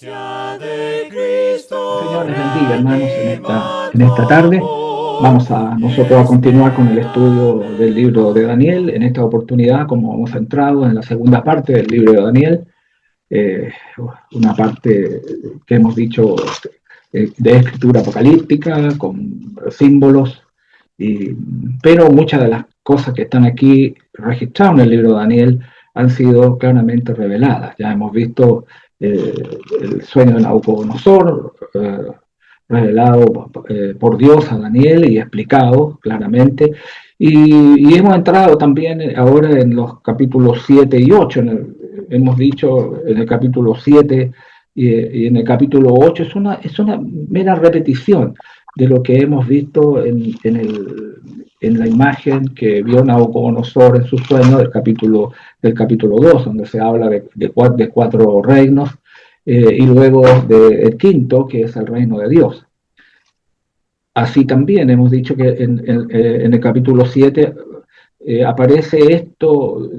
Señor les bendiga, hermanos, en esta tarde. Vamos nosotros a continuar con el estudio del libro de Daniel. En esta oportunidad, como hemos entrado en la segunda parte del libro de Daniel, una parte que hemos dicho de escritura apocalíptica, con símbolos, pero muchas de las cosas que están aquí registradas en el libro de Daniel han sido claramente reveladas. Ya hemos visto el sueño de Nabucodonosor, revelado por Dios a Daniel y explicado claramente. Y hemos entrado también ahora en los capítulos 7 y 8. Hemos dicho en el capítulo 7 y en el capítulo 8 es una mera repetición de lo que hemos visto en la imagen que vio Nabucodonosor en su sueño del capítulo 2, donde se habla de cuatro reinos, y luego del quinto, que es el reino de Dios. Así también hemos dicho que en el capítulo 7 aparece esto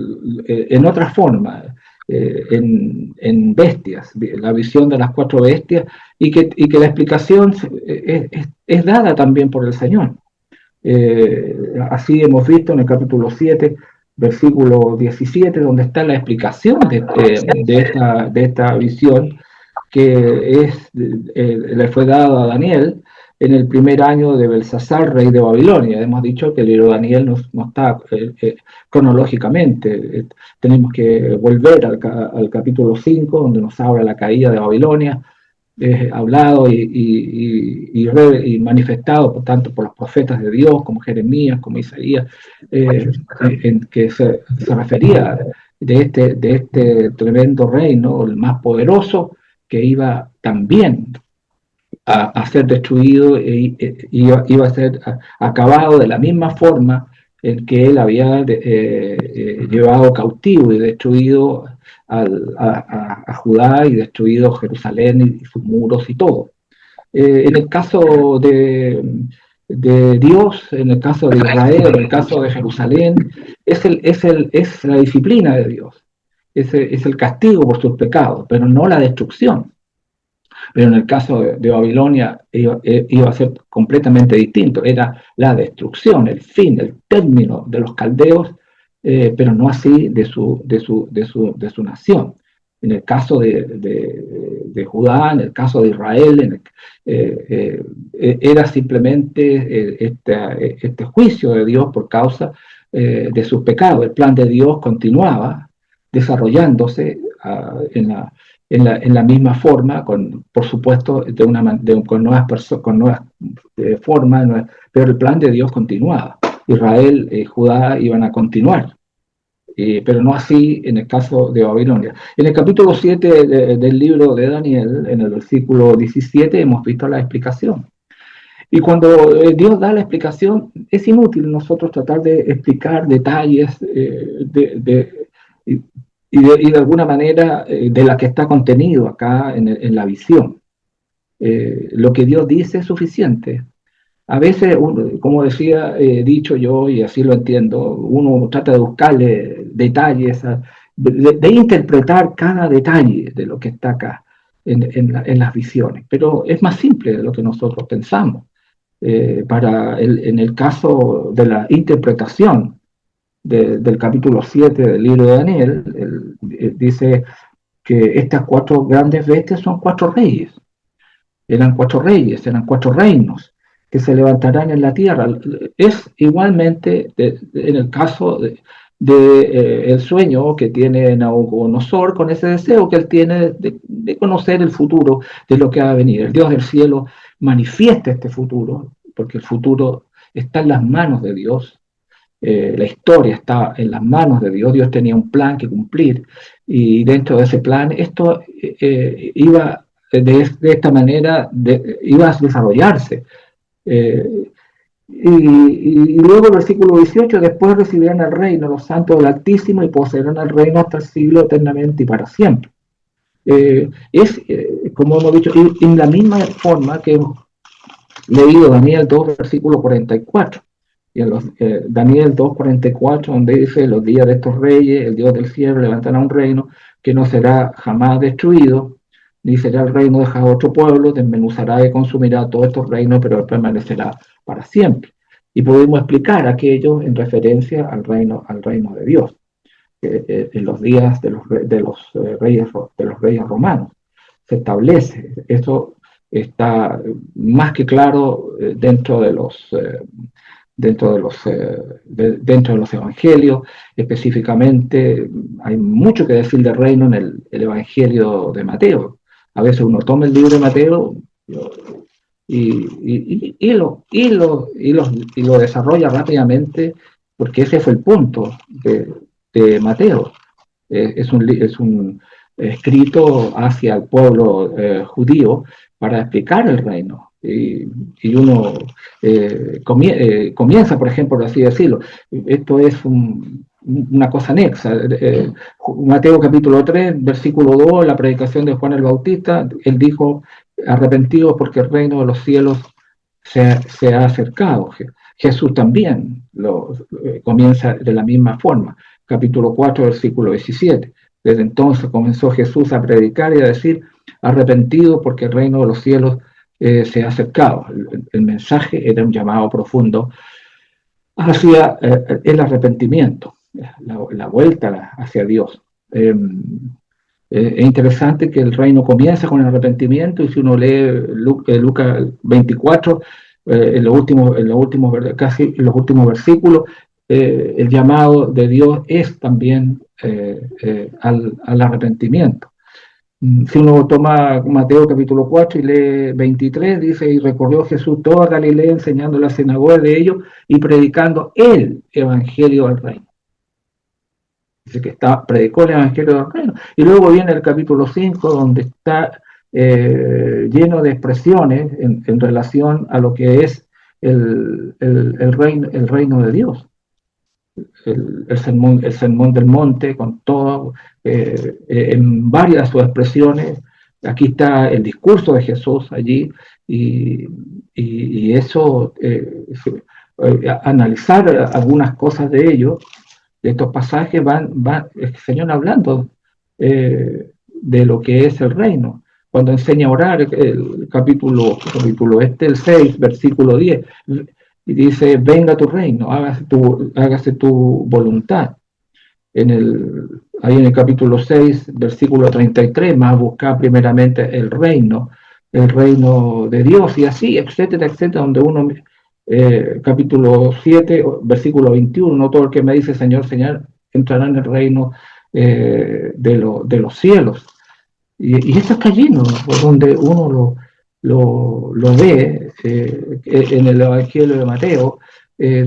en otra forma, en bestias, la visión de las cuatro bestias, y que la explicación es dada también por el Señor. Así hemos visto en el capítulo 7, versículo 17, donde está la explicación de esta visión que le fue dada a Daniel en el primer año de Belsasar, rey de Babilonia. Hemos dicho que el libro de Daniel no está cronológicamente. Tenemos que volver al capítulo 5, donde nos habla la caída de Babilonia, hablado y manifestado tanto por los profetas de Dios como Jeremías, como Isaías, en que se refería de este tremendo reino, el más poderoso, que iba también a ser destruido e iba a ser acabado de la misma forma en que él había llevado cautivo y destruido a Judá y destruido Jerusalén y sus muros y todo. En el caso de Dios, en el caso de Israel, en el caso de Jerusalén, es la disciplina de Dios, es el castigo por sus pecados, pero no la destrucción. Pero en el caso de Babilonia iba a ser completamente distinto, era la destrucción, el fin, el término de los caldeos, pero no así de su nación. En el caso de Judá, en el caso de Israel, era simplemente este juicio de Dios por causa de sus pecados. El plan de Dios continuaba desarrollándose en la misma forma, por supuesto, con nuevas formas, pero el plan de Dios continuaba. Israel y Judá iban a continuar, pero no así en el caso de Babilonia. En el capítulo 7 del libro de Daniel, en el versículo 17, hemos visto la explicación. Y cuando Dios da la explicación, es inútil nosotros tratar de explicar detalles y de alguna manera de la que está contenido acá en la visión. Lo que Dios dice es suficiente. A veces, como decía, dicho yo, y así lo entiendo, uno trata de buscarle detalles, de interpretar cada detalle de lo que está acá en las visiones. Pero es más simple de lo que nosotros pensamos. En el caso de la interpretación del capítulo 7 del libro de Daniel, dice que estas cuatro grandes bestias son cuatro reyes. Eran cuatro reinos que se levantarán en la tierra. Es igualmente en el caso el sueño que tiene Nabucodonosor, con ese deseo que él tiene de conocer el futuro de lo que va a venir. El Dios del cielo manifiesta este futuro, porque el futuro está en las manos de Dios. La historia está en las manos de Dios. Dios tenía un plan que cumplir, y dentro de ese plan esto iba de esta manera, iba a desarrollarse. Y luego el versículo 18, después recibirán el reino los santos del Altísimo y poseerán el reino hasta el siglo eternamente y para siempre. Como hemos dicho, en la misma forma que hemos leído Daniel 2, versículo 44. Y en Daniel 2:44, donde dice: los días de estos reyes, el Dios del cielo levantará un reino que no será jamás destruido, ni será el reino dejado a otro pueblo, desmenuzará y consumirá todos estos reinos, pero él permanecerá para siempre. Y podemos explicar aquello en referencia al reino de Dios, en los días de los reyes romanos. Se establece, eso está más que claro dentro de los evangelios. Específicamente hay mucho que decir del reino en el evangelio de Mateo. A veces uno toma el libro de Mateo y lo desarrolla rápidamente, porque ese fue el punto de Mateo. Es un escrito hacia el pueblo judío para explicar el reino. Y uno comienza, por ejemplo, por así decirlo, esto es una cosa anexa. Mateo capítulo 3, versículo 2, la predicación de Juan el Bautista, él dijo: arrepentidos porque el reino de los cielos se ha acercado. Jesús también comienza de la misma forma. Capítulo 4, versículo 17. Desde entonces comenzó Jesús a predicar y a decir: arrepentidos porque el reino de los cielos se ha acercado. El mensaje era un llamado profundo hacia el arrepentimiento, la vuelta hacia Dios. Es interesante que el reino comienza con el arrepentimiento, y si uno lee Lucas 24, en los últimos versículos, el llamado de Dios es también al arrepentimiento. Si uno toma Mateo capítulo 4 y lee 23, dice: y recorrió Jesús toda Galilea, enseñando en la sinagoga de ellos y predicando el evangelio del reino. Dice que predicó el evangelio del reino. Y luego viene el capítulo 5, donde está lleno de expresiones en relación a lo que es el reino de Dios. El sermón del monte, con todo, en varias de sus expresiones. Aquí está el discurso de Jesús allí, y eso, analizar algunas cosas de ello, de estos pasajes, el Señor hablando de lo que es el reino. Cuando enseña a orar, el capítulo el 6, versículo 10, y dice: venga tu reino, hágase tu voluntad. Ahí en el capítulo 6, versículo 33, más buscar primeramente el reino de Dios, y así, etcétera, etcétera, donde uno, capítulo 7, versículo 21, no todo el que me dice Señor, Señor, entrará en el reino de los cielos. Y esto está lleno, donde uno lo ve en el Evangelio de Mateo,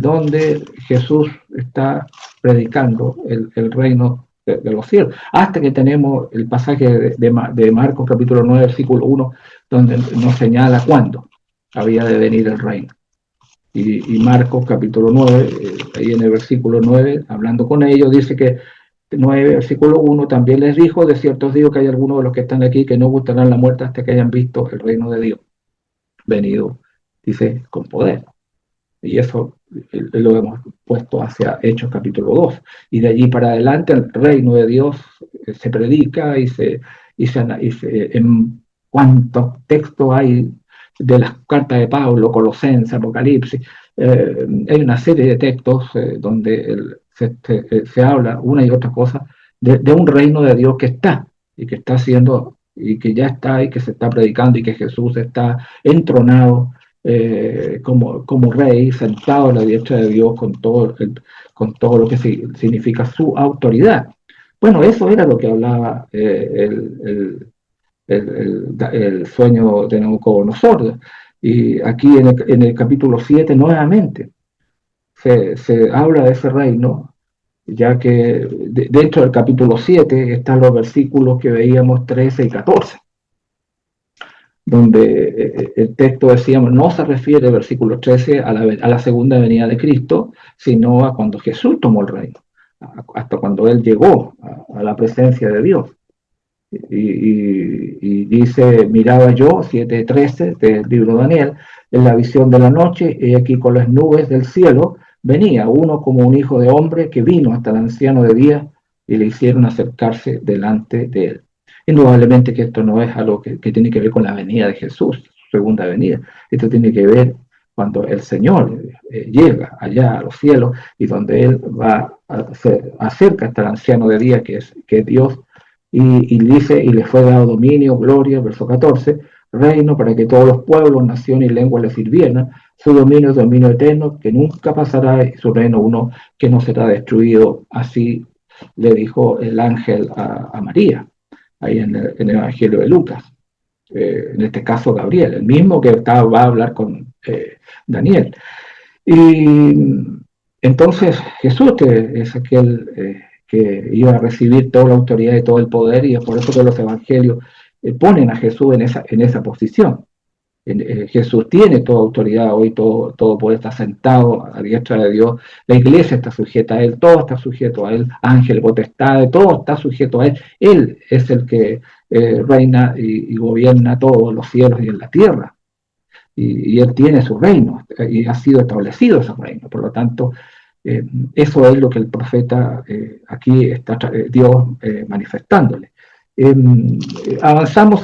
donde Jesús está predicando el reino de los cielos, hasta que tenemos el pasaje de Marcos capítulo 9, versículo 1, donde nos señala cuándo había de venir el reino. Y Marcos capítulo 9, ahí en el versículo 9, hablando con ellos, dice que 9, versículo 1, también les dijo: de cierto os digo que hay algunos de los que están aquí que no gustarán la muerte hasta que hayan visto el reino de Dios venido, dice, con poder. Y eso lo hemos puesto hacia Hechos capítulo 2. Y de allí para adelante el reino de Dios se predica en cuántos textos hay de las cartas de Pablo, Colosenses, Apocalipsis. Hay una serie de textos donde se habla una y otra cosa de un reino de Dios que está, y que está haciendo, y que ya está, y que se está predicando, y que Jesús está entronado como rey, sentado a la diestra de Dios, con todo lo que significa su autoridad. Bueno, eso era lo que hablaba el sueño de Nabucodonosor. Y aquí en el capítulo 7 nuevamente se habla de ese reino, ya que dentro del capítulo 7 están los versículos que veíamos 13 y 14, donde el texto, decíamos, no se refiere, el versículo 13, a la segunda venida de Cristo, sino a cuando Jesús tomó el reino, hasta cuando Él llegó a la presencia de Dios. Y dice: miraba yo, 7:13 del libro de Daniel, en la visión de la noche, y aquí con las nubes del cielo venía uno como un hijo de hombre, que vino hasta el anciano de días, y le hicieron acercarse delante de él. Indudablemente que esto no es algo que tiene que ver con la venida de Jesús, segunda venida. Esto tiene que ver cuando el Señor llega allá a los cielos y donde Él va se acerca hasta el anciano de día, que es Dios, y dice, y le fue dado dominio, gloria, verso 14, reino para que todos los pueblos, naciones y lenguas le sirvieran. Su dominio es dominio eterno, que nunca pasará, y su reino uno que no será destruido. Así le dijo el ángel a María, ahí en el Evangelio de Lucas. En este caso Gabriel, el mismo que va a hablar con Daniel. Y entonces Jesús, que es aquel que iba a recibir toda la autoridad y todo el poder, y es por eso que los evangelios ponen a Jesús en esa posición. Jesús tiene toda autoridad hoy, todo poder está sentado a diestra de Dios, la iglesia está sujeta a Él, todo está sujeto a Él, ángel, potestad, todo está sujeto a Él es el que reina y gobierna todos los cielos y en la tierra, y Él tiene su reino, y ha sido establecido ese reino, por lo tanto, eso es lo que el profeta aquí está Dios manifestándole. Avanzamos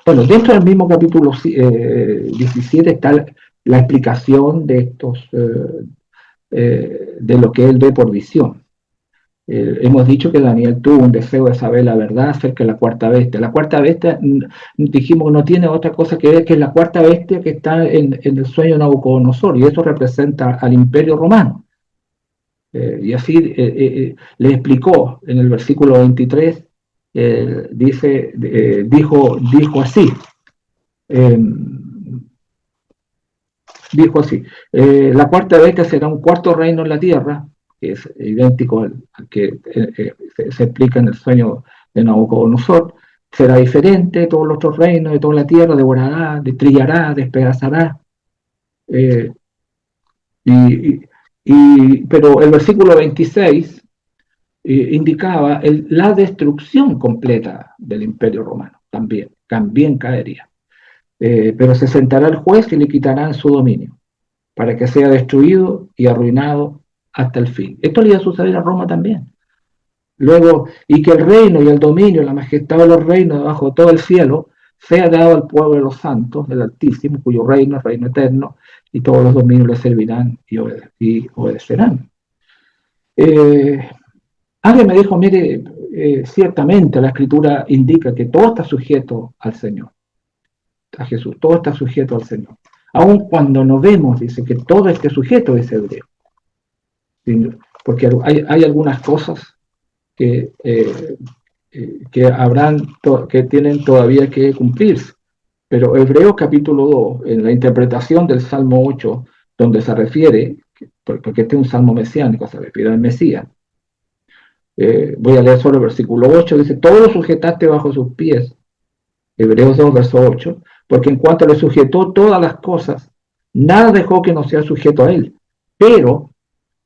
bueno, dentro del mismo capítulo 17 está la explicación de estos, de lo que él ve por visión. Hemos dicho que Daniel tuvo un deseo de saber la verdad acerca de la cuarta bestia. La cuarta bestia, dijimos que no tiene otra cosa que ver que la cuarta bestia que está en el sueño de Nabucodonosor, y eso representa al imperio romano. Y así le explicó en el versículo 23, dijo así, la cuarta bestia será un cuarto reino en la tierra, que es idéntico al que se explica en el sueño de Nabucodonosor. Será diferente de todos los otros reinos, de toda la tierra, devorará, trillará, despedazará. Pero el versículo 26 indicaba la destrucción completa del imperio romano, también caería. Pero se sentará el juez y le quitarán su dominio, para que sea destruido y arruinado hasta el fin. Esto le iba a suceder a Roma también. Luego, y que el reino y el dominio, la majestad de los reinos debajo de todo el cielo, sea dado al pueblo de los santos, del Altísimo, cuyo reino es reino eterno, y todos los dominios le servirán y obedecerán. Alguien me dijo, mire, ciertamente la Escritura indica que todo está sujeto al Señor, a Jesús, todo está sujeto al Señor. Aun cuando no vemos, dice que todo esté sujeto, dice Hebreo. Porque hay algunas cosas que tienen todavía que cumplirse. Pero Hebreos capítulo 2, en la interpretación del Salmo 8, donde se refiere, porque este es un salmo mesiánico, se refiere al Mesías, voy a leer solo el versículo 8, dice, todo lo sujetaste bajo sus pies, Hebreos 2, verso 8, porque en cuanto le sujetó todas las cosas, nada dejó que no sea sujeto a él, pero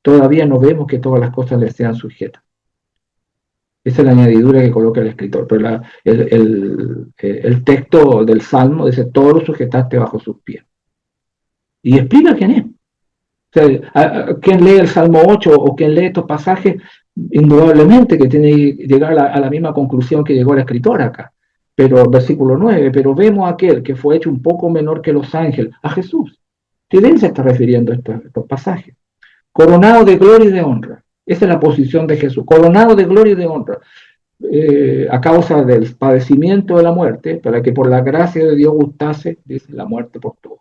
todavía no vemos que todas las cosas le sean sujetas. Esa es la añadidura que coloca el escritor, pero el texto del Salmo dice, todo lo sujetaste bajo sus pies. Y explica quién es. O sea, quien lee el Salmo 8 o quien lee estos pasajes, indudablemente que tiene que llegar a la misma conclusión que llegó el escritor acá. Pero versículo 9, pero vemos a aquel que fue hecho un poco menor que los ángeles, a Jesús. ¿Quién se está refiriendo a estos pasajes? Coronado de gloria y de honra. Esa es la posición de Jesús, coronado de gloria y de honra, a causa del padecimiento de la muerte, para que por la gracia de Dios gustase, dice, la muerte por todo.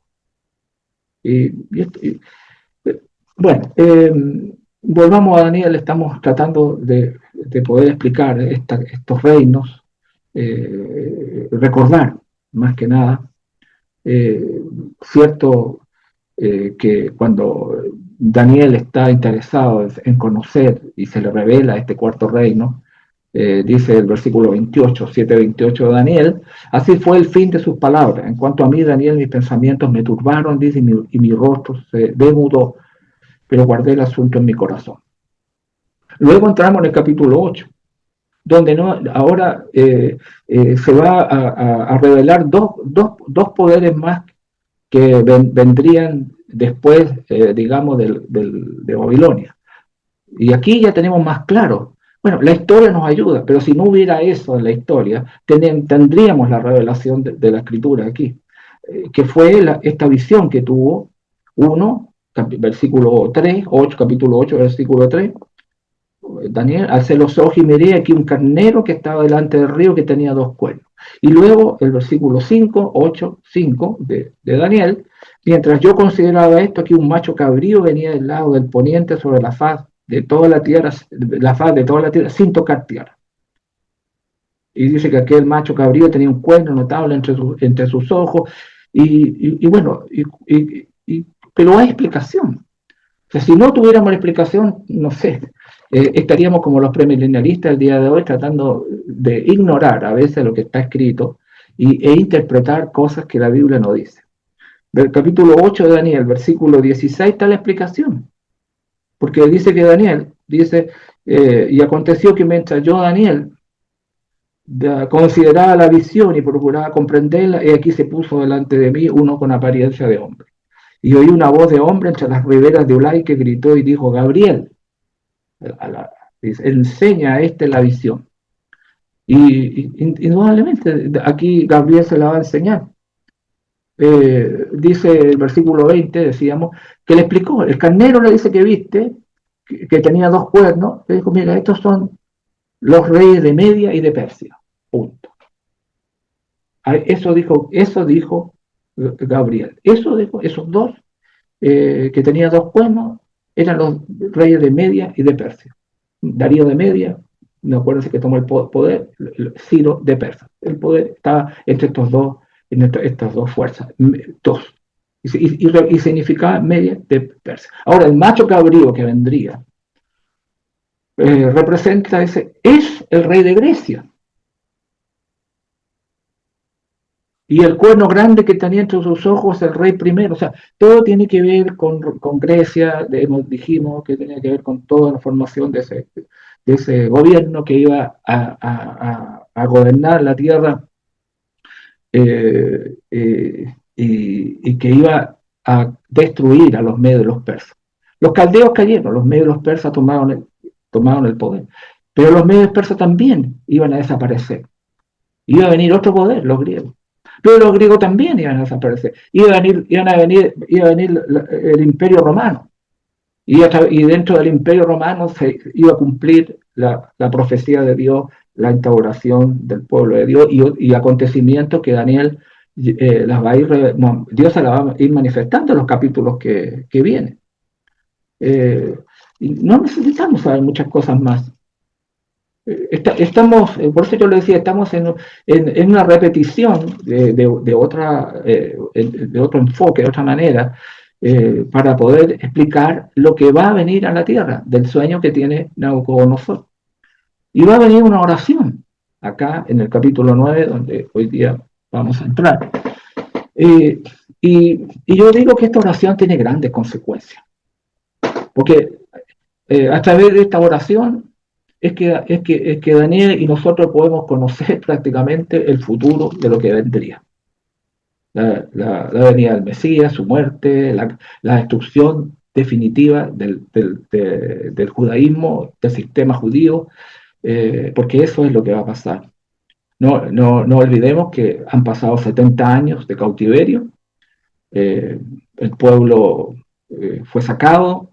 Bueno, volvamos a Daniel, estamos tratando de poder explicar estos reinos, recordar, más que nada, cierto que cuando Daniel está interesado en conocer y se le revela este cuarto reino, dice el versículo 28, 7:28 de Daniel, así fue el fin de sus palabras. En cuanto a mí, Daniel, mis pensamientos me turbaron, dice, y mi rostro se demudó, pero guardé el asunto en mi corazón. Luego entramos en el capítulo 8, donde ahora se va a revelar dos poderes más que vendrían después, digamos, de Babilonia. Y aquí ya tenemos más claro, Bueno, la historia nos ayuda, pero si no hubiera eso en la historia, tendríamos la revelación de la escritura aquí, que fue esta visión que tuvo uno, versículo 3, 8, capítulo 8, versículo 3, Daniel, alcé los ojos y miré aquí un carnero que estaba delante del río que tenía dos cuernos. Y luego el versículo 5, 8, 5 de Daniel, mientras yo consideraba esto, aquí un macho cabrío venía del lado del poniente sobre la faz de toda la tierra, sin tocar tierra. Y dice que aquel macho cabrío tenía un cuerno notable entre sus ojos, y bueno, pero hay explicación. O sea, si no tuviéramos explicación, no sé, estaríamos como los premilenialistas el día de hoy tratando de ignorar a veces lo que está escrito e interpretar cosas que la Biblia no dice. Del capítulo 8 de Daniel, versículo 16, está la explicación. Porque dice que Daniel, dice, y aconteció que mientras yo, Daniel, consideraba la visión y procuraba comprenderla, y aquí se puso delante de mí uno con apariencia de hombre. Y oí una voz de hombre entre las riberas de Ulai que gritó y dijo, Gabriel, dice, enseña a este la visión. Y indudablemente aquí Gabriel se la va a enseñar. Dice el versículo 20, decíamos, que le explicó, el carnero le dice que viste, que tenía dos cuernos, le dijo, mira, estos son los reyes de Media y de Persia, punto. Eso dijo Gabriel, esos dos, que tenían dos cuernos, eran los reyes de Media y de Persia. Darío de Media, no acuerdo si que tomó el poder, Ciro de Persia. El poder estaba entre estas dos fuerzas, dos. Y significaba Media de Persia. Ahora, el macho cabrío que vendría representa es el rey de Grecia. Y el cuerno grande que tenía entre sus ojos el rey primero. O sea, todo tiene que ver con Grecia, dijimos que tenía que ver con toda la formación de ese gobierno que iba a gobernar la tierra, y que iba a destruir a los medios de los persas. Los caldeos cayeron, los medios de los persas tomaron el poder, pero los medios persas también iban a desaparecer. Iba a venir otro poder, los griegos. Pero los griegos también iban a desaparecer. Iba a venir el Imperio Romano. Y dentro del Imperio Romano se iba a cumplir la profecía de Dios, la instauración del pueblo de Dios y acontecimientos que Daniel Dios se las va a ir manifestando en los capítulos que vienen. Y no necesitamos saber muchas cosas más. Por eso yo le decía, estamos en una repetición de otro enfoque, de otra manera, para poder explicar lo que va a venir a la tierra, del sueño que tiene Nabucodonosor. Y va a venir una oración, acá en el capítulo 9, donde hoy día vamos a entrar. Y yo digo que esta oración tiene grandes consecuencias, porque a través de esta oración es que Daniel y nosotros podemos conocer prácticamente el futuro de lo que vendría. La venida del Mesías, su muerte, la destrucción definitiva del judaísmo, del sistema judío, porque eso es lo que va a pasar. No olvidemos que han pasado 70 años de cautiverio, el pueblo fue sacado,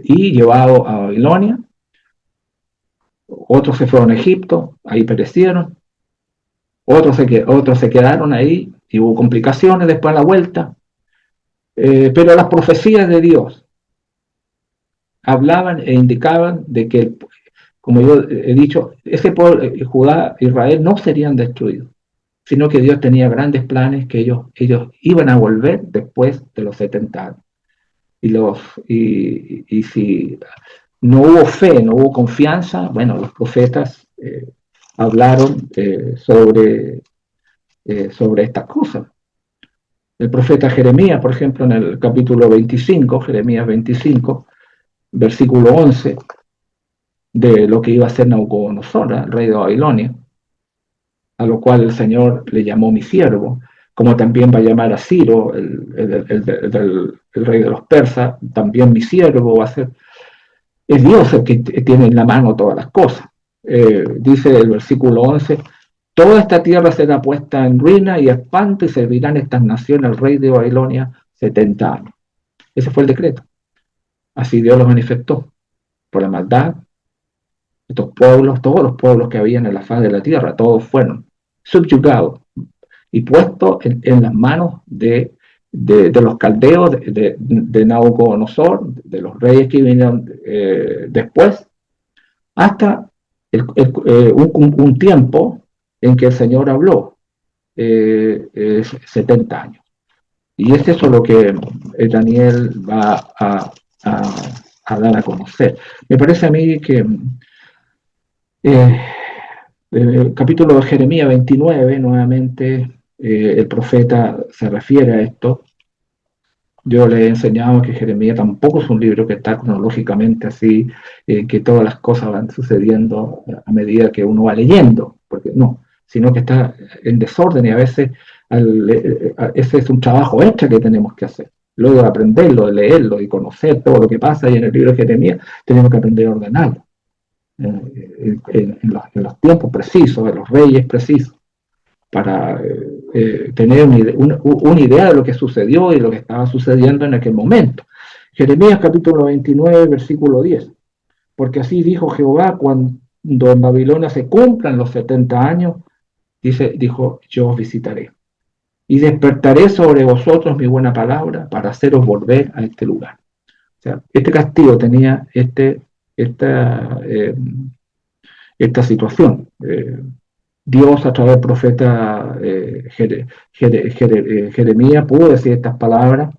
y llevado a Babilonia. Otros se fueron a Egipto, ahí perecieron. Otros se quedaron ahí y hubo complicaciones después de la vuelta. Pero las profecías de Dios hablaban e indicaban de que, como yo he dicho, ese pueblo, Judá, Israel, no serían destruidos, sino que Dios tenía grandes planes que ellos iban a volver después de los 70 años. Y si no hubo fe, no hubo confianza, bueno, los profetas hablaron sobre estas cosas. El profeta Jeremías, por ejemplo, en el capítulo 25, Jeremías 25, versículo 11, de lo que iba a ser Nabucodonosor, el rey de Babilonia, a lo cual el Señor le llamó mi siervo, como también va a llamar a Ciro, el rey de los persas, también mi siervo va a ser. Es Dios el que tiene en la mano todas las cosas. Dice el versículo 11, toda esta tierra será puesta en ruina y espanto y servirán estas naciones al rey de Babilonia 70 años. Ese fue el decreto. Así Dios lo manifestó. Por la maldad, estos pueblos, todos los pueblos que habían en la faz de la tierra, todos fueron subyugados y puestos en las manos de los caldeos, de Nabucodonosor, de los reyes que vinieron después, hasta un tiempo en que el Señor habló, 70 años. Y es eso lo que Daniel va a dar a conocer. Me parece a mí que el capítulo de Jeremías 29, nuevamente, el profeta se refiere a esto. Yo le he enseñado que Jeremías tampoco es un libro que está cronológicamente así, que todas las cosas van sucediendo a medida que uno va leyendo, porque no, sino que está en desorden y a veces ese es un trabajo extra que tenemos que hacer. Luego de aprenderlo, de leerlo y conocer todo lo que pasa y en el libro de Jeremías, tenemos que aprender a ordenarlo en los tiempos precisos, de los reyes precisos, para tener una idea de lo que sucedió y lo que estaba sucediendo en aquel momento. Jeremías capítulo 29, versículo 10. Porque así dijo Jehová, cuando en Babilonia se cumplan los 70 años, dijo, yo os visitaré. Y despertaré sobre vosotros mi buena palabra para haceros volver a este lugar. O sea, este castigo tenía esta situación. Dios a través del profeta Jeremías pudo decir estas palabras.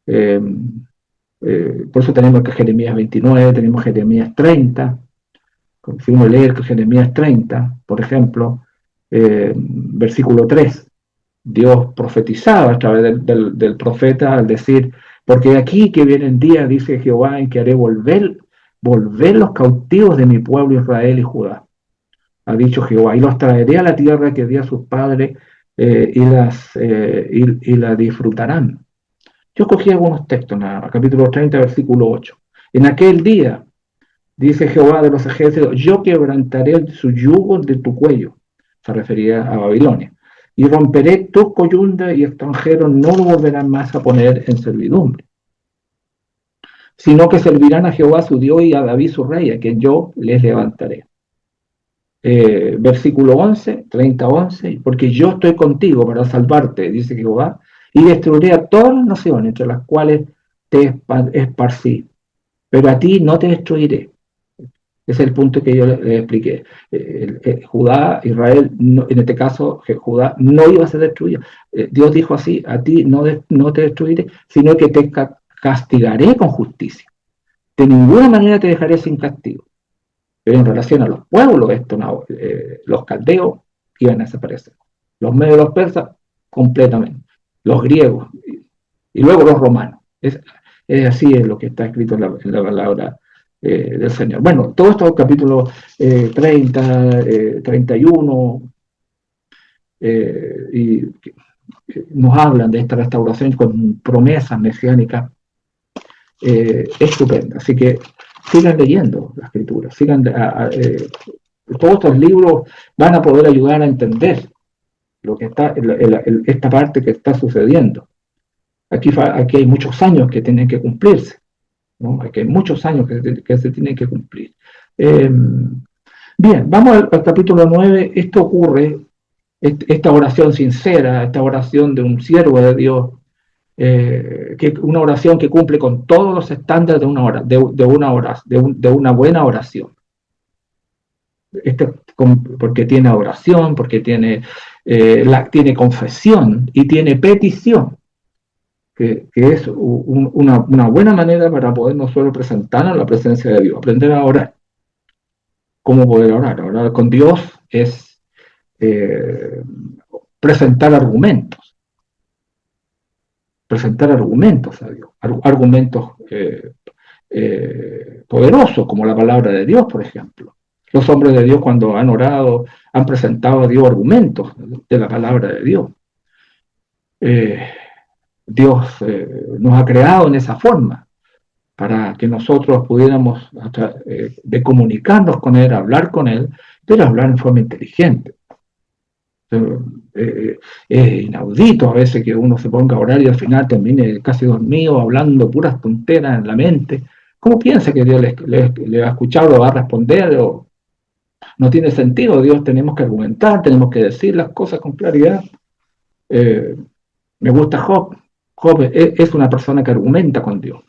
Por eso tenemos que Jeremías 29, tenemos Jeremías 30. Si uno lee que Jeremías 30, por ejemplo, versículo 3, Dios profetizaba a través del profeta al decir, porque aquí que vienen días, dice Jehová, en que haré volver los cautivos de mi pueblo Israel y Judá. Ha dicho Jehová, y los traeré a la tierra que di a sus padres y la disfrutarán. Yo cogí algunos textos, capítulo 30, versículo 8. En aquel día, dice Jehová de los ejércitos, yo quebrantaré su yugo de tu cuello, se refería a Babilonia, y romperé tu coyunda y extranjeros no lo volverán más a poner en servidumbre, sino que servirán a Jehová su Dios y a David su rey, a quien yo les levantaré. Versículo 11, 30, 11, porque yo estoy contigo para salvarte, dice Jehová, y destruiré a todas las naciones entre las cuales te esparcí, pero a ti no te destruiré. Ese es el punto que yo le expliqué. Judá, Israel, no, en este caso, Judá no iba a ser destruido. Dios dijo así, a ti no te destruiré, sino que te castigaré con justicia. De ninguna manera te dejaré sin castigo. Pero en relación a los pueblos, los caldeos iban a desaparecer. Los medios de los persas, completamente. Los griegos y luego los romanos. Es así es lo que está escrito en la palabra del Señor. Bueno, todos estos capítulos 30, 31, y nos hablan de esta restauración con promesas mesiánicas estupenda. Así que sigan leyendo la escritura, todos estos libros van a poder ayudar a entender lo que está, esta parte que está sucediendo. Aquí hay muchos años que tienen que cumplirse, ¿no? Aquí hay muchos años que se tienen que cumplir. Bien, vamos al capítulo 9. Esto ocurre, esta oración sincera, esta oración de un siervo de Dios, una oración que cumple con todos los estándares de una buena oración. Porque tiene oración, porque tiene confesión y tiene petición, que es una buena manera para poder nosotros presentarnos a la presencia de Dios, aprender a orar. ¿Cómo poder orar? Orar con Dios es presentar argumentos a Dios, argumentos poderosos, como la palabra de Dios, por ejemplo. Los hombres de Dios, cuando han orado, han presentado a Dios argumentos de la palabra de Dios. Eh, Dios nos ha creado en esa forma para que nosotros pudiéramos de comunicarnos con Él, hablar con Él, pero hablar en forma inteligente. Es inaudito a veces que uno se ponga a orar y al final termine casi dormido, hablando puras tonteras en la mente. ¿Cómo piensa que Dios le va a escuchar o va a responder? No tiene sentido. Dios tenemos que argumentar, tenemos que decir las cosas con claridad. Eh, Me gusta Job. Job es una persona que argumenta con Dios.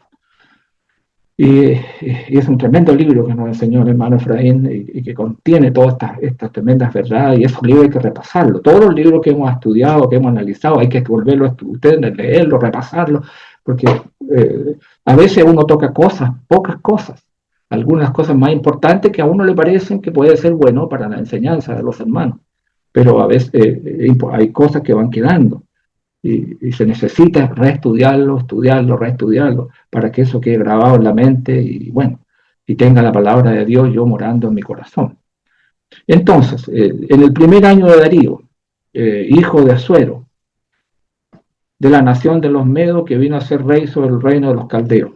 Y es un tremendo libro que nos enseñó el hermano Efraín y que contiene todas estas tremendas verdades, y esos libros hay que repasarlo. Todos los libros que hemos estudiado, que hemos analizado, hay que volverlo a ustedes, leerlo, repasarlo, porque a veces uno toca cosas, pocas cosas, algunas cosas más importantes que a uno le parecen que puede ser bueno para la enseñanza de los hermanos, pero a veces hay cosas que van quedando. Y se necesita reestudiarlo, estudiarlo, reestudiarlo, para que eso quede grabado en la mente y bueno, y tenga la palabra de Dios yo morando en mi corazón. Entonces, en el primer año de Darío, hijo de Asuero, de la nación de los Medos, que vino a ser rey sobre el reino de los caldeos.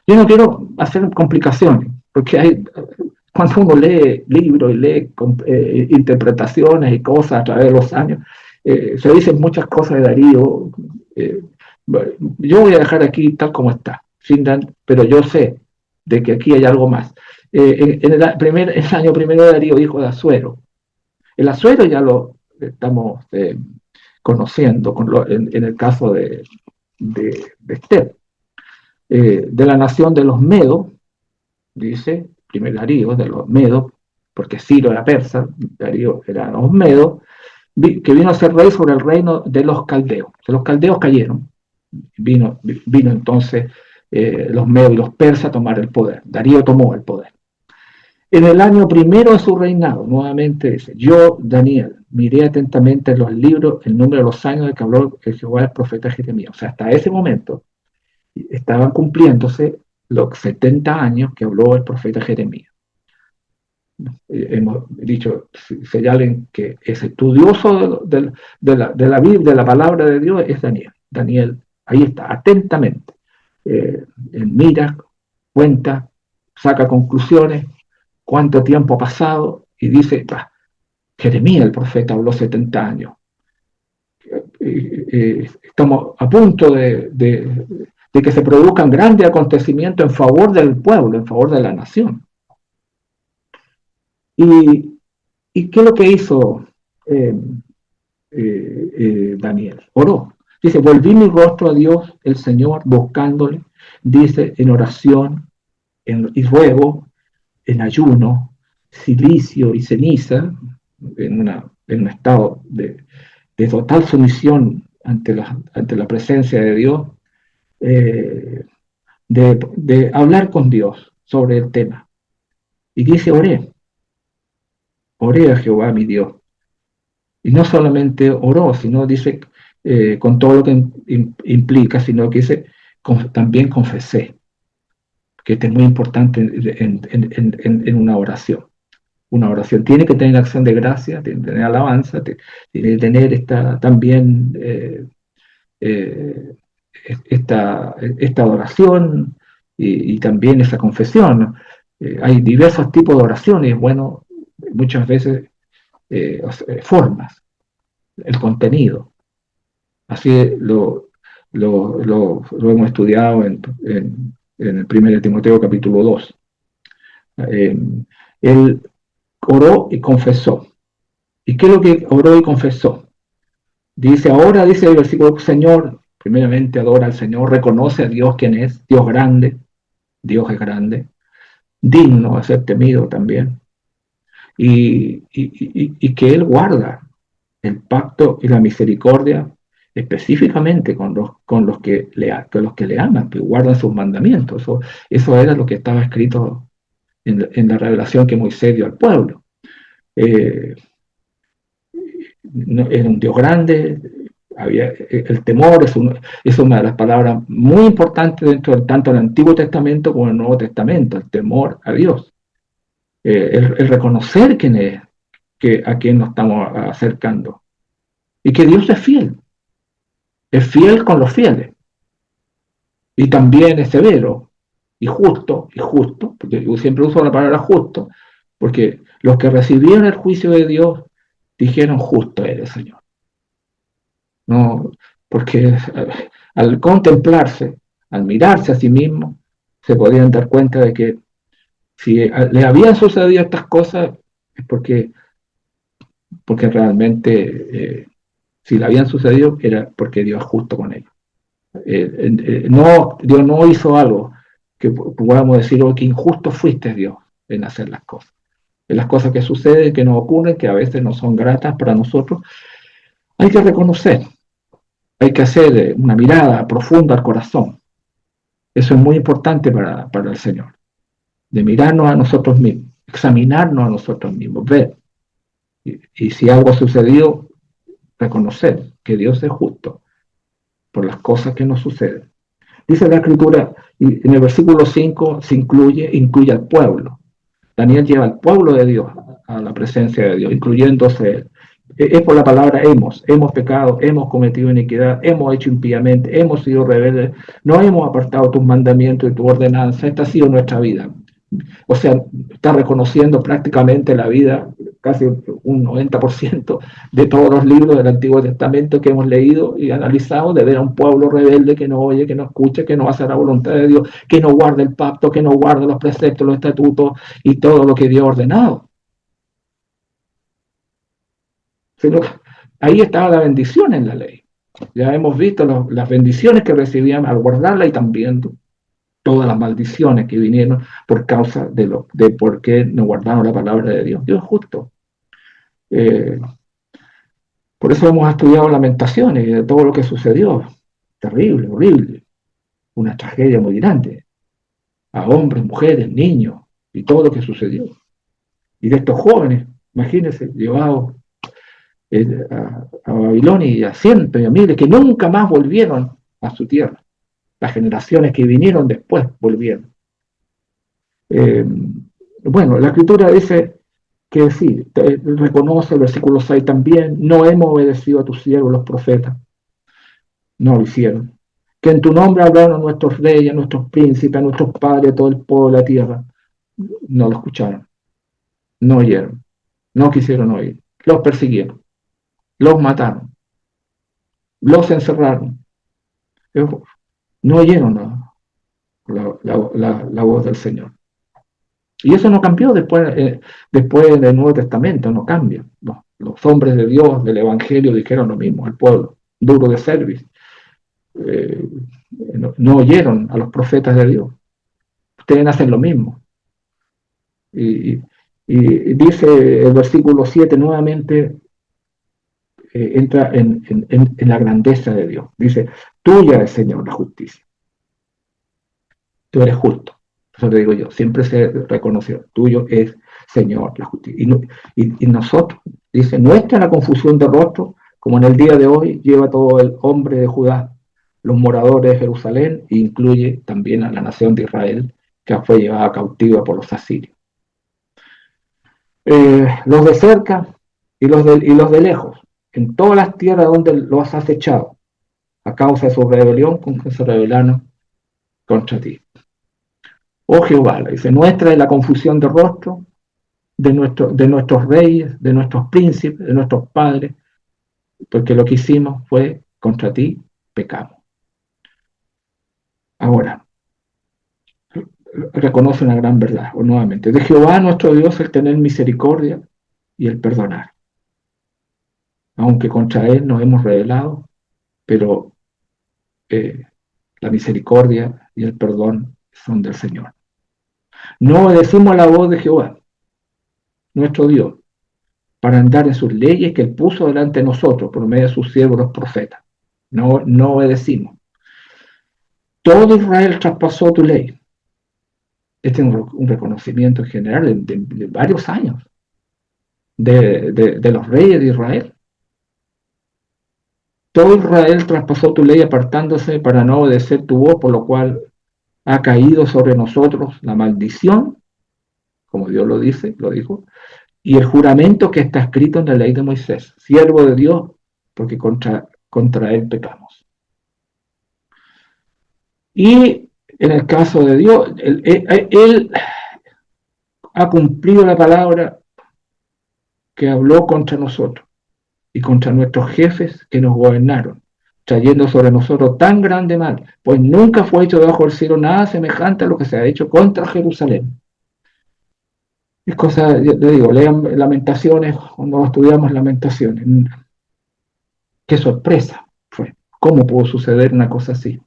Yo no quiero hacer complicaciones, porque cuando uno lee libros y lee interpretaciones y cosas a través de los años, se dicen muchas cosas de Darío. eh, yo voy a dejar aquí tal como está, pero yo sé de que aquí hay algo más. El año primero de Darío, hijo de Asuero. El Asuero ya lo estamos conociendo en el caso de Esther. De la nación de los Medos, dice, primer Darío, de los Medos, porque Ciro era persa, Darío era de los Medos, que vino a ser rey sobre el reino de los caldeos. Los caldeos cayeron, vino entonces los Medos y los persas a tomar el poder. Darío tomó el poder. En el año primero de su reinado, nuevamente dice, yo, Daniel, miré atentamente en los libros el número de los años de que habló el Jehová el profeta Jeremías. O sea, hasta ese momento estaban cumpliéndose los 70 años que habló el profeta Jeremías. Hemos dicho, si alguien que es estudioso de la Biblia, de la palabra de Dios, es Daniel. Daniel, ahí está, atentamente. Mira, cuenta, saca conclusiones, cuánto tiempo ha pasado, y dice, Jeremías, el profeta, habló 70 años. Estamos a punto de que se produzcan grandes acontecimientos en favor del pueblo, en favor de la nación. ¿Y qué es lo que hizo Daniel? Oró. Dice, volví mi rostro a Dios, el Señor, buscándole, dice, en oración y ruego, en ayuno, silicio y ceniza, en un estado de total sumisión ante la presencia de Dios, de hablar con Dios sobre el tema. Y dice, oré a Jehová mi Dios. Y no solamente oró, sino dice, con todo lo que implica, sino que dice, también confesé, que es muy importante en una oración. Una oración tiene que tener acción de gracia, tiene que tener alabanza, tiene que tener también esta oración y también esa confesión. Hay diversos tipos de oraciones, bueno, muchas veces formas, el contenido. Así lo hemos estudiado en el 1 Timoteo capítulo 2. Él oró y confesó. ¿Y qué es lo que oró y confesó? Dice el versículo, Señor, primeramente adora al Señor, reconoce a Dios quien es, Dios grande, Dios es grande, digno de ser temido también, y que Él guarda el pacto y la misericordia específicamente con los que le aman, que guardan sus mandamientos. Eso era lo que estaba escrito en la revelación que Moisés dio al pueblo. Era un Dios grande, el temor es una de las palabras muy importantes dentro de tanto el Antiguo Testamento como el Nuevo Testamento, el temor a Dios. El reconocer quién es, a quién nos estamos acercando, y que Dios es fiel. Es fiel con los fieles. Y también es severo y justo, porque yo siempre uso la palabra justo, porque los que recibieron el juicio de Dios dijeron justo eres, Señor. No, porque al contemplarse, al mirarse a sí mismo, se podían dar cuenta de que si le habían sucedido estas cosas es porque realmente si le habían sucedido era porque Dios es justo con ellos. No, Dios no hizo algo que podamos decir, oh, que injusto fuiste Dios en hacer las cosas. En las cosas que suceden, que nos ocurren, que a veces no son gratas para nosotros, hay que reconocer, hay que hacer una mirada profunda al corazón. Eso es muy importante para el Señor, de mirarnos a nosotros mismos, examinarnos a nosotros mismos, ver. Y si algo ha sucedido, reconocer que Dios es justo por las cosas que nos suceden. Dice la Escritura, y en el versículo 5 se incluye al pueblo. Daniel lleva al pueblo de Dios a la presencia de Dios, incluyéndose él. Es por la palabra hemos pecado, hemos cometido iniquidad, hemos hecho impíamente, hemos sido rebeldes, no hemos apartado tus mandamientos y tu ordenanza. Esta ha sido nuestra vida. O sea, está reconociendo prácticamente la vida, casi un 90% de todos los libros del Antiguo Testamento que hemos leído y analizado, de ver a un pueblo rebelde que no oye, que no escucha, que no hace la voluntad de Dios, que no guarda el pacto, que no guarda los preceptos, los estatutos y todo lo que Dios ha ordenado. Sino, ahí estaba la bendición en la ley. Ya hemos visto las bendiciones que recibían al guardarla y también todas las maldiciones que vinieron por causa de por qué no guardaron la palabra de Dios. Dios es justo. Por eso hemos estudiado Lamentaciones y de todo lo que sucedió. Terrible, horrible. Una tragedia muy grande. A hombres, mujeres, niños y todo lo que sucedió. Y de estos jóvenes, imagínense, llevados a Babilonia y a cientos y a miles que nunca más volvieron a su tierra. Las generaciones que vinieron después volvieron. Bueno, la Escritura dice que sí, reconoce el versículo 6 también, no hemos obedecido a tus siervos los profetas, no lo hicieron. Que en tu nombre hablaron a nuestros reyes, a nuestros príncipes, a nuestros padres, a todo el pueblo de la tierra. No lo escucharon, no oyeron, no quisieron oír, los persiguieron, los mataron, los encerraron, no oyeron la voz del Señor. Y eso no cambió después del Nuevo Testamento, no cambia. No, los hombres de Dios, del Evangelio, dijeron lo mismo al pueblo, duro de cerviz. No oyeron a los profetas de Dios. Ustedes hacen lo mismo. Y dice el versículo 7 nuevamente, entra en la grandeza de Dios. Dice, tuya es, Señor, la justicia. Tú eres justo. Eso te digo yo, siempre se reconoció, tuyo es, Señor, la justicia. Y nosotros, dice, nuestra la confusión de rostro, como en el día de hoy lleva todo el hombre de Judá, los moradores de Jerusalén, e incluye también a la nación de Israel, que fue llevada cautiva por los asirios. Los de cerca y los de lejos, en todas las tierras donde los has echado, a causa de su rebelión con que se rebelaron contra ti. Oh Jehová, dice, nuestra es la confusión de rostro de nuestros reyes, de nuestros príncipes, de nuestros padres, porque lo que hicimos fue contra ti, pecamos. Ahora, reconoce una gran verdad, nuevamente, de Jehová nuestro Dios el tener misericordia y el perdonar. Aunque contra él nos hemos rebelado, pero la misericordia y el perdón son del Señor. No obedecimos a la voz de Jehová, nuestro Dios, para andar en sus leyes que él puso delante de nosotros por medio de sus siervos los profetas. No obedecimos. Todo Israel traspasó tu ley. Este es un reconocimiento en general de varios años de los reyes de Israel. Todo Israel traspasó tu ley apartándose para no obedecer tu voz, por lo cual ha caído sobre nosotros la maldición, como Dios lo dijo, y el juramento que está escrito en la ley de Moisés, siervo de Dios, porque contra él pecamos. Y en el caso de Dios, él ha cumplido la palabra que habló contra nosotros y contra nuestros jefes que nos gobernaron, trayendo sobre nosotros tan grande mal, pues nunca fue hecho debajo del cielo nada semejante a lo que se ha hecho contra Jerusalén. Es cosa, le digo, lean Lamentaciones, cuando estudiamos Lamentaciones. Qué sorpresa fue. ¿Cómo pudo suceder una cosa así?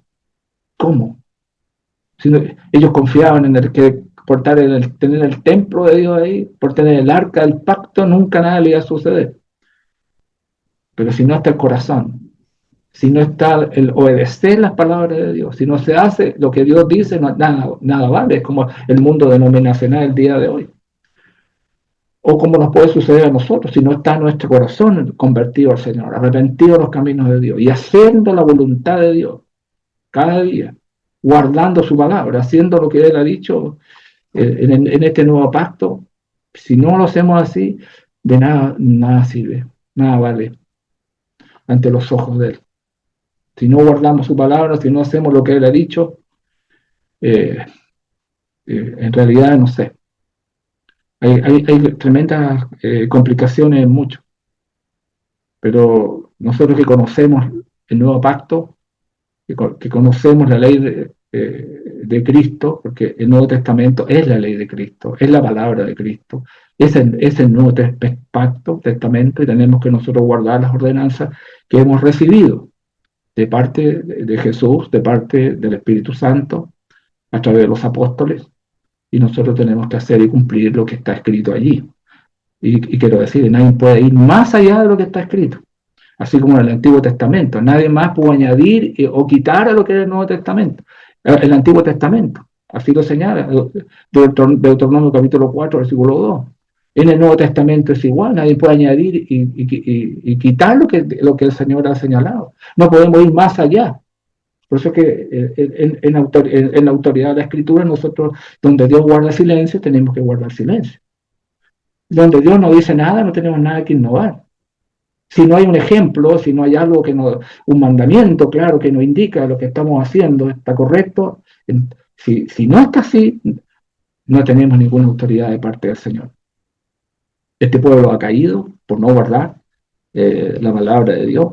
¿Cómo? Si no, ellos confiaban en el que por tener el templo de Dios ahí, por tener el arca del pacto, nunca nada le iba a suceder. Pero si no está el corazón, si no está el obedecer las palabras de Dios, si no se hace lo que Dios dice, no, nada vale. Es como el mundo denominacional el día de hoy. O como nos puede suceder a nosotros, si no está nuestro corazón convertido al Señor, arrepentido de los caminos de Dios y haciendo la voluntad de Dios cada día, guardando su palabra, haciendo lo que Él ha dicho en este nuevo pacto. Si no lo hacemos así, de nada sirve, nada vale ante los ojos de Él. Si no guardamos su palabra, si no hacemos lo que Él ha dicho, eh, en realidad no sé. Hay tremendas complicaciones en mucho, pero nosotros que conocemos el nuevo pacto, que conocemos la ley de Cristo, porque el Nuevo Testamento es la ley de Cristo, es la palabra de Cristo, es el Nuevo Pacto, Testamento, y tenemos que nosotros guardar las ordenanzas que hemos recibido de parte de Jesús, de parte del Espíritu Santo, a través de los apóstoles, y nosotros tenemos que hacer y cumplir lo que está escrito allí. Y quiero decir, nadie puede ir más allá de lo que está escrito. Así como en el Antiguo Testamento. Nadie más pudo añadir o quitar a lo que era el Nuevo Testamento. El Antiguo Testamento. Así lo señala Deuteronomio capítulo 4, versículo 2. En el Nuevo Testamento es igual. Nadie puede añadir y quitar lo que el Señor ha señalado. No podemos ir más allá. Por eso es que en la autoridad de la Escritura, nosotros, donde Dios guarda silencio, tenemos que guardar silencio. Donde Dios no dice nada, no tenemos nada que innovar. Si no hay un ejemplo, si no hay algo un mandamiento claro que nos indica lo que estamos haciendo está correcto, si no está así, no tenemos ninguna autoridad de parte del Señor. Este pueblo ha caído por no guardar la palabra de Dios.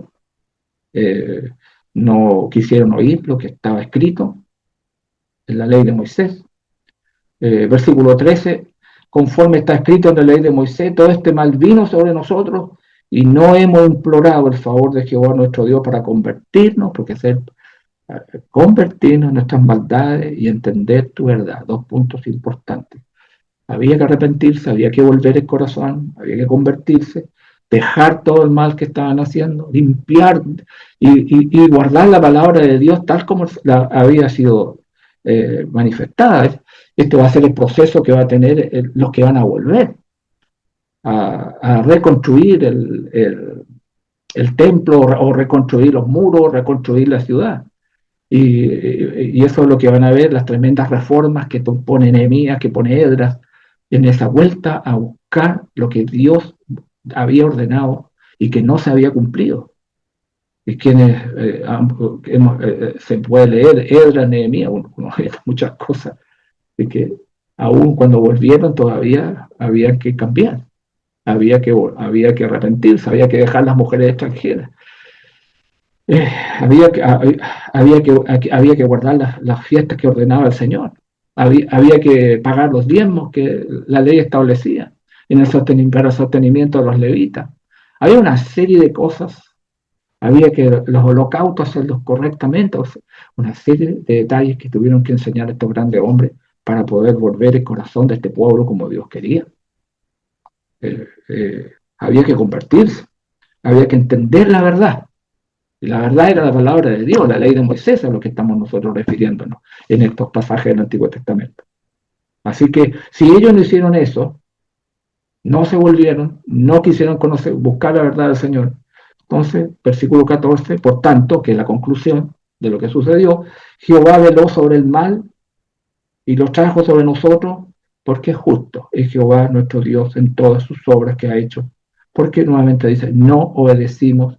No quisieron oír lo que estaba escrito en la ley de Moisés. Versículo 13, conforme está escrito en la ley de Moisés, todo este mal vino sobre nosotros y no hemos implorado el favor de Jehová nuestro Dios para convertirnos, porque es convertirnos en nuestras maldades y entender tu verdad. Dos puntos importantes. Había que arrepentirse, había que volver el corazón, había que convertirse, dejar todo el mal que estaban haciendo, limpiar y guardar la palabra de Dios tal como había sido manifestada. Este va a ser el proceso que va a tener los que van a volver a reconstruir el templo o reconstruir los muros, reconstruir la ciudad. Y eso es lo que van a ver, las tremendas reformas que pone Nehemías, que pone Esdras, en esa vuelta a buscar lo que Dios había ordenado y que no se había cumplido. Y quienes se puede leer Esdras, Nehemías, uno ve muchas cosas, de que aún cuando volvieron todavía había que cambiar, había que arrepentirse, había que dejar las mujeres extranjeras. Había que guardar las fiestas que ordenaba el Señor. Había que pagar los diezmos que la ley establecía para el sostenimiento de los levitas. Había una serie de cosas. Había que los holocaustos hacerlos correctamente. Una serie de detalles que tuvieron que enseñar estos grandes hombres para poder volver el corazón de este pueblo como Dios quería. Había que convertirse. Había que entender la verdad. Y la verdad era la palabra de Dios, la ley de Moisés, a lo que estamos nosotros refiriéndonos en estos pasajes del Antiguo Testamento. Así que si ellos no hicieron eso, no se volvieron, no quisieron buscar la verdad del Señor. Entonces, versículo 14, por tanto, que es la conclusión de lo que sucedió, Jehová veló sobre el mal y lo trajo sobre nosotros, porque es justo, es Jehová nuestro Dios en todas sus obras que ha hecho. Porque nuevamente dice, no obedecimos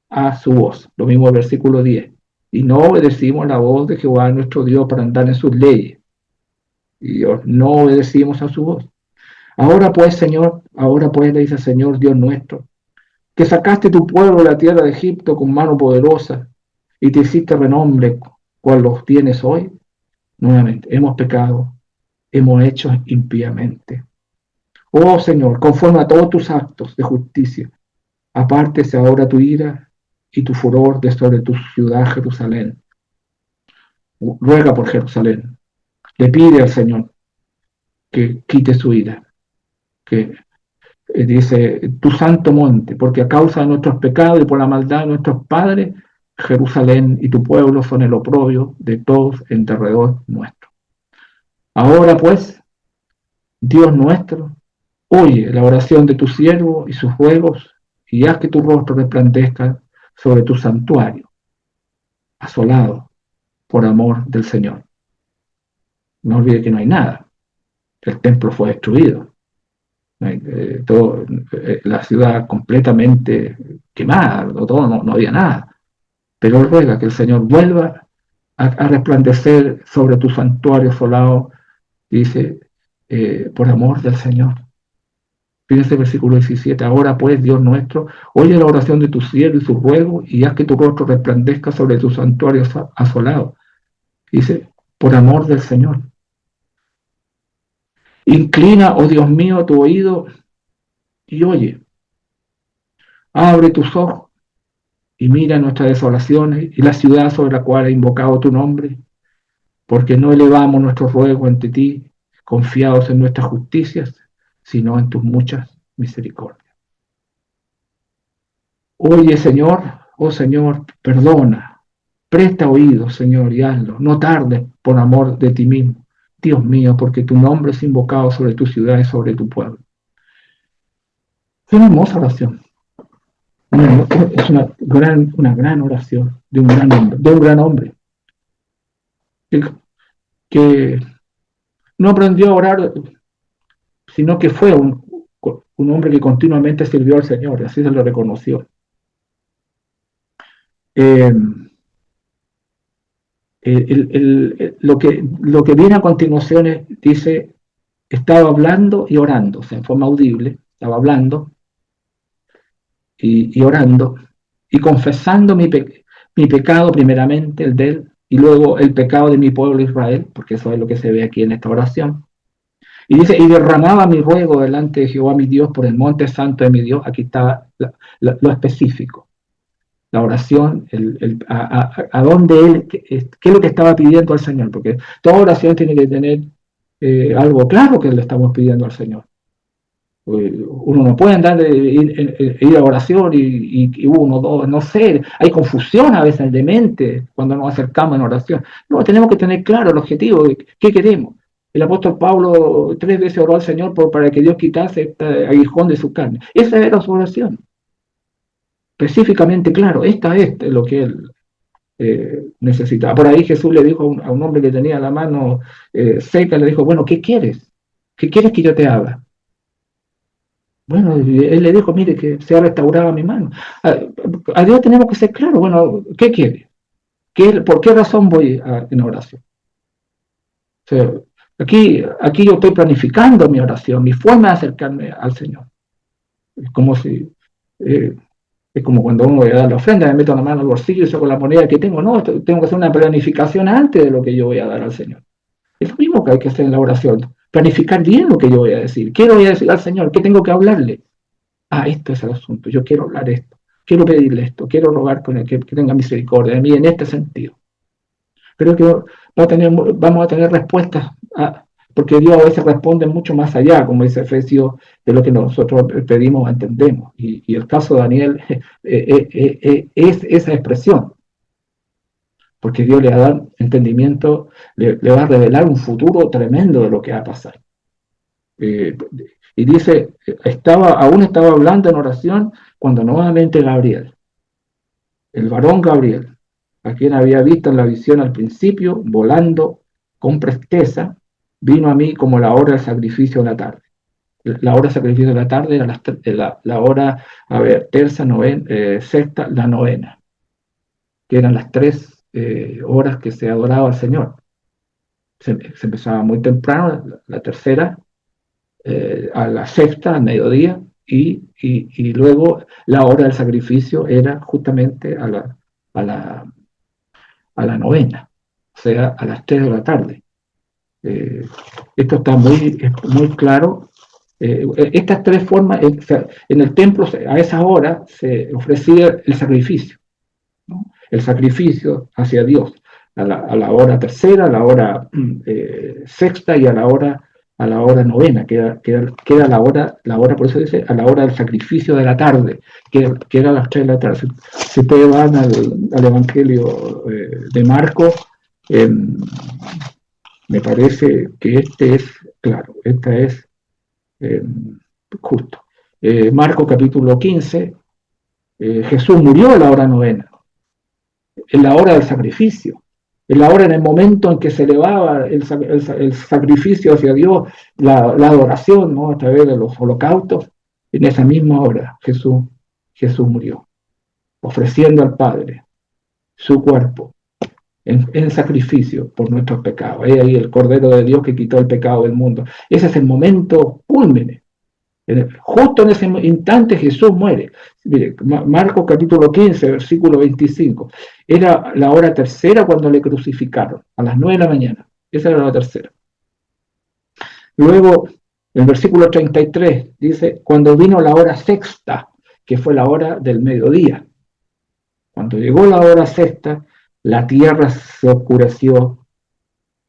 a su voz. Lo mismo el versículo 10. y no obedecimos la voz de Jehová nuestro Dios para andar en sus leyes. Y no obedecimos a su voz. Ahora pues, Señor, ahora pues, le dice el Señor Dios nuestro, que sacaste tu pueblo de la tierra de Egipto con mano poderosa y te hiciste renombre, cual los tienes hoy. Nuevamente, hemos pecado, hemos hecho impíamente. Oh Señor, conforme a todos tus actos de justicia, apártese ahora tu ira y tu furor de sobre tu ciudad Jerusalén. Ruega por Jerusalén. Le pide al Señor que quite su ira, que dice tu santo monte, porque a causa de nuestros pecados y por la maldad de nuestros padres, Jerusalén y tu pueblo son el oprobio de todos en derredor nuestro. Ahora pues, Dios nuestro, oye la oración de tu siervo y sus ruegos, y haz que tu rostro resplandezca sobre tu santuario, asolado por amor del Señor. No olvide que no hay nada. El templo fue destruido. La ciudad completamente quemada, todo, no había nada. Pero él ruega que el Señor vuelva a resplandecer sobre tu santuario asolado, dice, por amor del Señor. Fíjense el versículo 17. Ahora pues, Dios nuestro, oye la oración de tu siervo y su ruego, y haz que tu rostro resplandezca sobre tu santuario asolado. Dice, por amor del Señor. Inclina, oh Dios mío, tu oído y oye. Abre tus ojos y mira nuestras desolaciones y la ciudad sobre la cual he invocado tu nombre, porque no elevamos nuestro ruego ante ti, confiados en nuestras justicias, sino en tus muchas misericordias. Oye, Señor, oh Señor, perdona, presta oído, Señor, y hazlo. No tardes por amor de ti mismo, Dios mío, porque tu nombre es invocado sobre tu ciudad y sobre tu pueblo. Es una hermosa oración. Es una gran oración de un gran hombre que no aprendió a orar, sino que fue un hombre que continuamente sirvió al Señor, y así se lo reconoció. Eh, lo que viene a continuación dice, estaba hablando y orando, o sea, en forma audible, estaba hablando y orando y confesando mi pecado primeramente, el de él, y luego el pecado de mi pueblo Israel, porque eso es lo que se ve aquí en esta oración. Y dice, y derramaba mi ruego delante de Jehová mi Dios por el monte santo de mi Dios. Aquí está lo específico, la oración, a dónde él, qué es lo que estaba pidiendo al Señor, porque toda oración tiene que tener algo claro que le estamos pidiendo al Señor. Uno no puede andar ir a oración y uno, dos, no sé, hay confusión a veces de mente cuando nos acercamos en oración. No, tenemos que tener claro el objetivo, qué queremos. El apóstol Pablo 3 veces oró al Señor para que Dios quitase este aguijón de su carne. Esa era su oración. Específicamente, claro, esta es lo que él necesitaba. Por ahí Jesús le dijo a un hombre que tenía la mano seca, le dijo, bueno, ¿qué quieres? ¿Qué quieres que yo te haga? Bueno, él le dijo, mire, que se ha restaurado mi mano. A Dios tenemos que ser claros. Bueno, ¿qué quiere? ¿Por qué razón voy en oración? O sea, aquí yo estoy planificando mi oración, mi forma de acercarme al Señor. Es como si, es como cuando uno le da la ofrenda, me meto la mano al bolsillo y saco la moneda que tengo. No, tengo que hacer una planificación antes de lo que yo voy a dar al Señor. Es lo mismo que hay que hacer en la oración. Planificar bien lo que yo voy a decir. ¿Qué le voy a decir al Señor? ¿Qué tengo que hablarle? Esto es el asunto, yo quiero hablar esto, quiero pedirle esto, quiero rogar con él, que tenga misericordia de mí en este sentido. Creo que vamos a tener respuestas, porque Dios a veces responde mucho más allá, como dice Efesios, de lo que nosotros pedimos o entendemos. Y el caso de Daniel es esa expresión, porque Dios le va a dar entendimiento, le va a revelar un futuro tremendo de lo que va a pasar. Y dice, aún estaba hablando en oración cuando nuevamente Gabriel, el varón Gabriel, a quien había visto en la visión al principio, volando con presteza, vino a mí como la hora del sacrificio de la tarde. La hora del sacrificio de la tarde era la hora, tercia, novena, sexta, la novena, que eran las 3 horas que se adoraba al Señor. Se empezaba muy temprano, la tercera, a la sexta, al mediodía, y luego la hora del sacrificio era justamente a la, a la novena, o sea, a las 3 de la tarde. Esto está muy claro. Estas tres formas, en el templo a esa hora se ofrecía el sacrificio, ¿no? El sacrificio hacia Dios, a la hora tercera, a la hora sexta y a la hora novena, que era la hora, por eso dice, a la hora del sacrificio de la tarde, que era a las 3 de la tarde. Si ustedes van al Evangelio de Marcos, me parece que este es, claro, esta es justo. Marcos capítulo 15, Jesús murió a la hora novena, en la hora del sacrificio, en la hora, en el momento en que se elevaba el sacrificio hacia Dios, la adoración, ¿no? A través de los holocaustos, en esa misma hora Jesús murió, ofreciendo al Padre su cuerpo en sacrificio por nuestros pecados. Ahí el Cordero de Dios que quitó el pecado del mundo. Ese es el momento cúlmine. Justo en ese instante Jesús muere. Mire, Marcos capítulo 15, versículo 25. Era la hora tercera cuando le crucificaron, a las 9 de la mañana. Esa era la tercera. Luego, el versículo 33 dice, cuando vino la hora sexta, que fue la hora del mediodía. Cuando llegó la hora sexta, la tierra se oscureció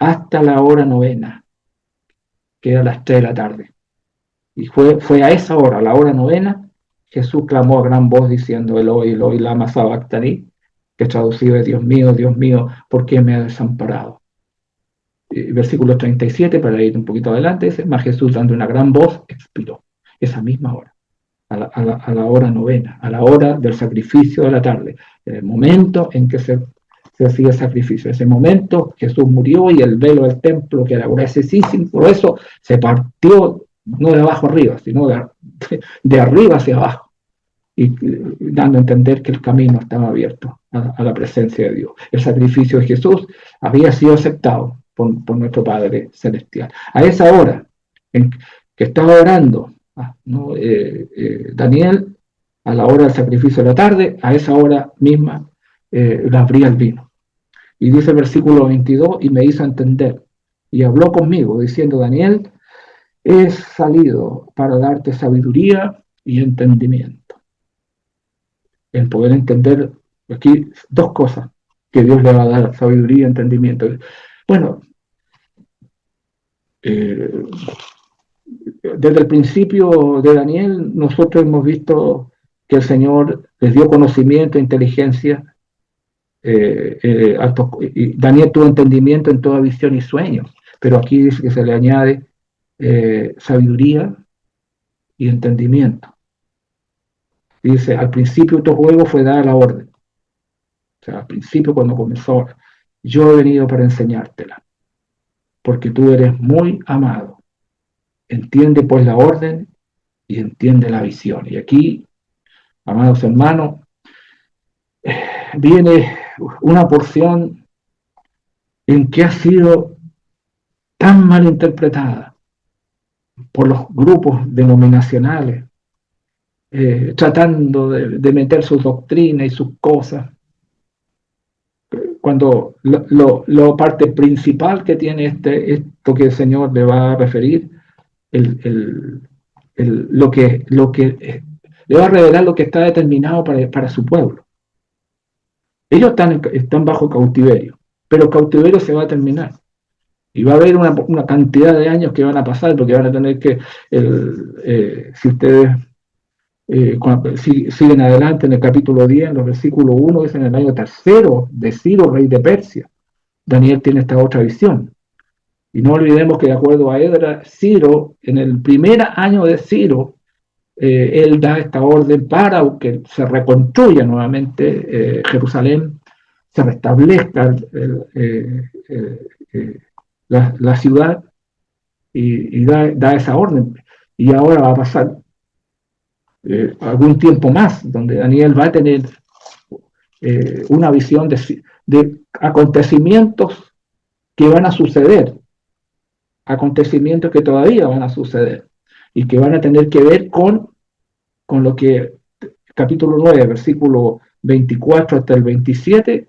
hasta la hora novena, que era las 3 de la tarde. Y fue a esa hora, a la hora novena, Jesús clamó a gran voz diciendo, Eloi, Eloi, lama sabactani, que traducido es, Dios mío, ¿por qué me ha desamparado? Versículo 37, para ir un poquito adelante, dice, mas Jesús dando una gran voz, expiró. Esa misma hora, a la hora novena, a la hora del sacrificio de la tarde, en el momento en que se hacía el sacrificio. En ese momento Jesús murió y el velo del templo, que era gruesísimo, por eso se partió, no de abajo arriba, sino de arriba hacia abajo, y dando a entender que el camino estaba abierto a la presencia de Dios. El sacrificio de Jesús había sido aceptado por nuestro Padre Celestial. A esa hora en que estaba orando, ¿no? Daniel, a la hora del sacrificio de la tarde, a esa hora misma le abría el vino. Y dice el versículo 22, y me hizo entender, y habló conmigo, diciendo, Daniel, he salido para darte sabiduría y entendimiento. El poder entender, aquí dos cosas que Dios le va a dar, sabiduría y entendimiento. Bueno, desde el principio de Daniel, nosotros hemos visto que el Señor les dio conocimiento e inteligencia. Daniel tuvo entendimiento en toda visión y sueño, pero aquí dice que se le añade sabiduría y entendimiento. Dice, al principio de tu juego fue dada la orden. O sea, al principio cuando comenzó, yo he venido para enseñártela, porque tú eres muy amado. Entiende pues la orden y entiende la visión. Y aquí, amados hermanos, viene una porción en que ha sido tan mal interpretada por los grupos denominacionales, tratando de meter sus doctrinas y sus cosas, cuando la parte principal que tiene esto que el Señor le va a referir, lo que le va a revelar lo que está determinado para su pueblo. Ellos están bajo cautiverio, pero el cautiverio se va a terminar. Y va a haber una cantidad de años que van a pasar, porque van a tener que, si ustedes siguen adelante en el capítulo 10, en los versículos 1, dice en el año tercero de Ciro, rey de Persia. Daniel tiene esta otra visión. Y no olvidemos que de acuerdo a Edra, Ciro, en el primer año de Ciro, él da esta orden para que se reconstruya nuevamente Jerusalén, se restablezca la ciudad, y da esa orden. Y ahora va a pasar algún tiempo más, donde Daniel va a tener una visión de acontecimientos que van a suceder, acontecimientos que todavía van a suceder y que van a tener que ver con lo que capítulo 9, versículo 24 hasta el 27,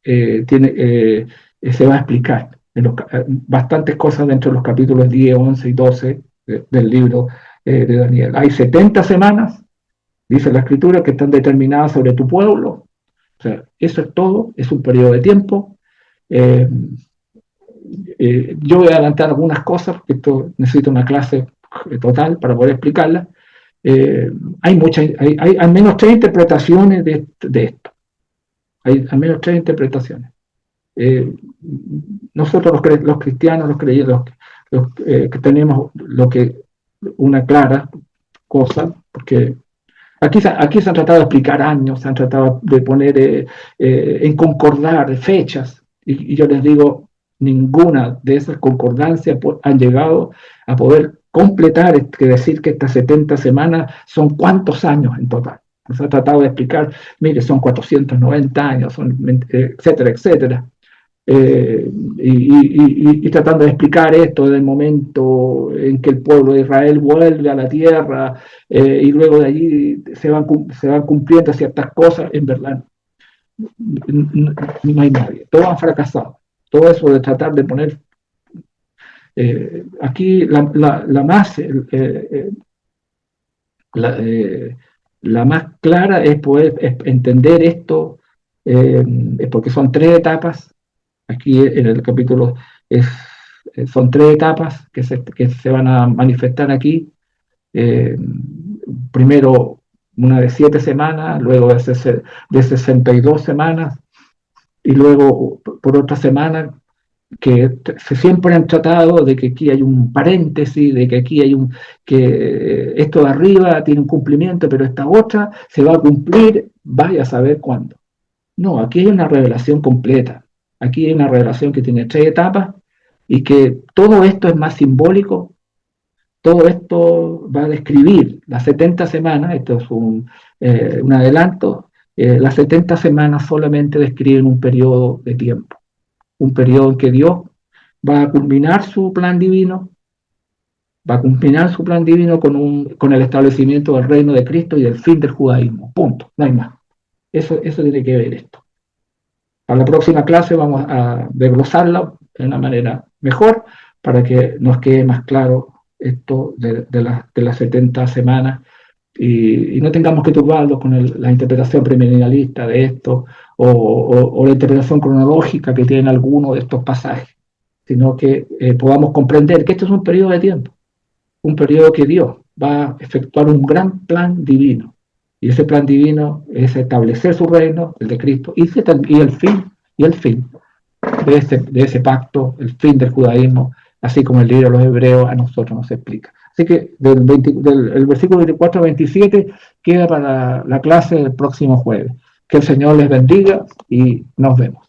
se va a explicar bastantes cosas dentro de los capítulos 10, 11 y 12 del libro de Daniel. Hay 70 semanas, dice la escritura, que están determinadas sobre tu pueblo. O sea, eso es todo, es un periodo de tiempo. Yo voy a adelantar algunas cosas, porque esto necesito una clase total para poder explicarla. Hay al menos 3 interpretaciones de esto. Hay al menos 3 interpretaciones. Nosotros los cristianos, los creyentes, que tenemos una clara cosa, porque aquí se han tratado de explicar años, se han tratado de poner en concordar fechas, y yo les digo, ninguna de esas concordancias han llegado a poder completar, que decir que estas 70 semanas son cuántos años en total. Se ha tratado de explicar, mire, son 490 años, etcétera, etcétera. Y tratando de explicar esto del momento en que el pueblo de Israel vuelve a la tierra, y luego de allí se van cumpliendo ciertas cosas. En verdad no hay nadie, todos han fracasado. Todo eso de tratar de poner aquí la más clara es poder entender esto, porque son 3 etapas. Aquí en el capítulo son 3 etapas que se van a manifestar aquí. Primero una de 7 semanas, luego de 62 semanas, y luego por otra semana, que siempre han tratado de que aquí hay un paréntesis, de que aquí hay que esto de arriba tiene un cumplimiento, pero esta otra se va a cumplir, vaya a saber cuándo. No, aquí hay una revelación completa. Aquí hay una revelación que tiene 3 etapas, y que todo esto es más simbólico. Todo esto va a describir las 70 semanas. Esto es un adelanto. Las 70 semanas solamente describen un periodo de tiempo, un periodo en que Dios va a culminar su plan divino, con el establecimiento del reino de Cristo y el fin del judaísmo. Punto, no hay más. Eso tiene que ver esto. A la próxima clase vamos a desglosarla de una manera mejor, para que nos quede más claro esto de las 70 semanas, y no tengamos que turbarlos con la interpretación premilenialista de esto, o la interpretación cronológica que tienen algunos de estos pasajes, sino que podamos comprender que esto es un periodo de tiempo, un periodo que Dios va a efectuar un gran plan divino, y ese plan divino es establecer su reino, el de Cristo, y el fin de ese pacto, el fin del judaísmo, así como el libro de los Hebreos a nosotros nos explica. Así que el versículo 24 al 27 queda para la clase del próximo jueves. Que el Señor les bendiga y nos vemos.